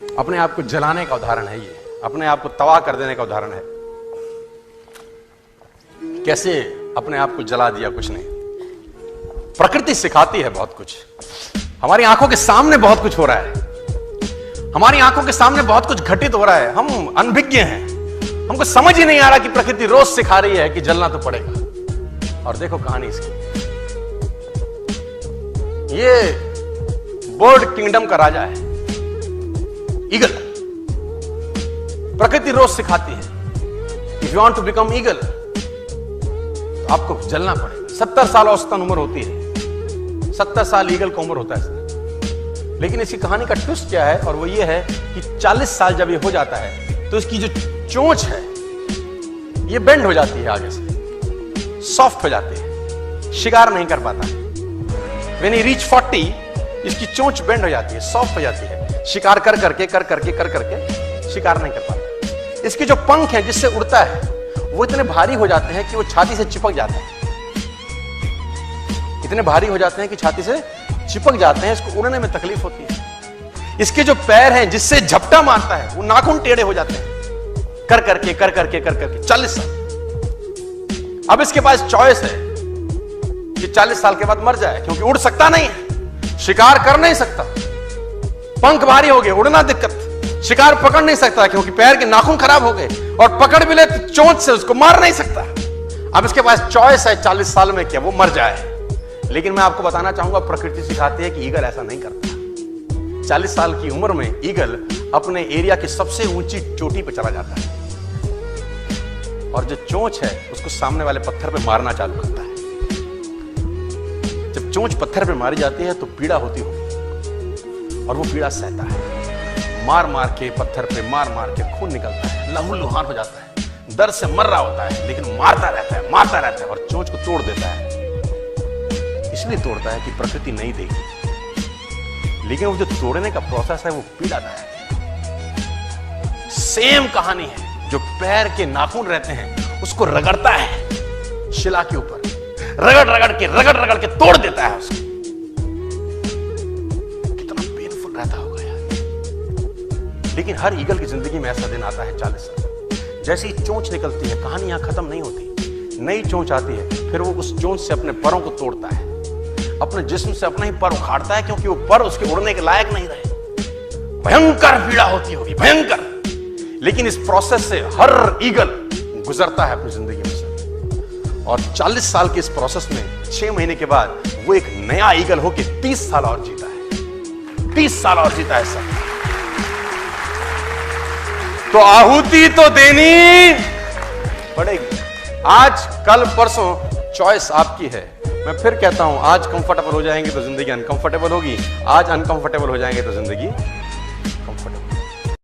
अपने आप को जलाने का उदाहरण है ये, अपने आप को तबाह कर देने का उदाहरण है। कैसे अपने आप को जला दिया, कुछ नहीं। प्रकृति सिखाती है बहुत कुछ। हमारी आंखों के सामने बहुत कुछ हो रहा है, हमारी आंखों के सामने बहुत कुछ घटित हो रहा है। हम अनभिज्ञ हैं, हमको समझ ही नहीं आ रहा कि प्रकृति रोज सिखा रही है कि जलना तो पड़ेगा। और देखो कहानी इसकी, ये बर्ड किंगडम का राजा है ईगल। प्रकृति रोज सिखाती है if you want to become eagle तो आपको जलना पड़ेगा। 70 साल औसतन उम्र होती है, 70 साल ईगल का उम्र होता है। लेकिन इसकी कहानी का ट्विस्ट क्या है, और वो ये है कि 40 साल जब ये हो जाता है तो इसकी जो चोंच है ये बेंड हो जाती है, आगे से सॉफ्ट हो जाती है, शिकार नहीं कर पाता। When he reach 40, इसकी चोंच बेंड हो जाती है, सॉफ्ट हो जाती है, शिकार कर करके शिकार नहीं कर पाता। इसके जो पंख हैं जिससे उड़ता है वो इतने भारी हो जाते हैं कि वो छाती से चिपक जाते हैं, इतने भारी हो जाते हैं कि छाती से चिपक जाते हैं, इसको उड़ने में तकलीफ होती है। इसके जो पैर हैं जिससे झपटा मारता है वो नाखून टेढ़े हो जाते हैं, कर करके 40 साल। अब इसके पास चॉइस है कि 40 साल के बाद मर जाए, क्योंकि उड़ सकता नहीं है, शिकार कर नहीं सकता, पंख भारी हो गए, उड़ना दिक्कत, शिकार पकड़ नहीं सकता क्योंकि पैर के नाखून खराब हो गए, और पकड़ भी ले तो चोंच से उसको मार नहीं सकता। अब इसके पास चॉइस है 40 साल में क्या वो मर जाए। लेकिन मैं आपको बताना चाहूंगा, प्रकृति सिखाती है कि ईगल ऐसा नहीं करता। 40 साल की उम्र में ईगल अपने एरिया की सबसे ऊंची चोटी पर चला जाता है, और जो चोंच है उसको सामने वाले पत्थर पे मारना चालू करता है। जब चोंच पत्थर पे मारी जाती है तो पीड़ा होती होगी, और वो पीड़ा सहता है, मार मार के पत्थर पे मार के खून निकलता है, लहूलुहान हो जाता है, दर्द से मर रहा होता है, लेकिन मारता रहता है और चोंच को तोड़ देता है। इसलिए तोड़ता है कि प्रकृति नहीं देगी, लेकिन वो जो तोड़ने का प्रोसेस है वो पीड़ादायक है। सेम कहानी है, जो पैर के नाखून रहते हैं उसको रगड़ता है शिला के ऊपर, रगड़ के तोड़ देता है उसको। कितना पेनफुल रहता होगा यार। लेकिन हर ईगल की जिंदगी में ऐसा दिन आता है 40 साल। जैसे ही चोंच निकलती है, कहानी यहां खत्म नहीं होती, नई चोंच आती है, फिर वो उस चोंच से अपने परों को तोड़ता है, अपने जिस्म से अपना ही पर उखाड़ता है, क्योंकि वो पर उसके उड़ने के लायक नहीं रहे। भयंकर पीड़ा होती होगी, भयंकर। लेकिन इस प्रोसेस से हर ईगल गुजरता है अपनी जिंदगी में से, और 40 साल के इस प्रोसेस में 6 महीने के बाद वो एक नया ईगल होके 30 साल और जीता है, 30 साल और जीता है सब। तो आहुति तो देनी पड़ेगी। आज कल परसों चॉइस आपकी है। मैं फिर कहता हूं, आज कंफर्टेबल हो जाएंगे तो जिंदगी अनकंफर्टेबल होगी, आज अनकंफर्टेबल हो जाएंगे तो जिंदगी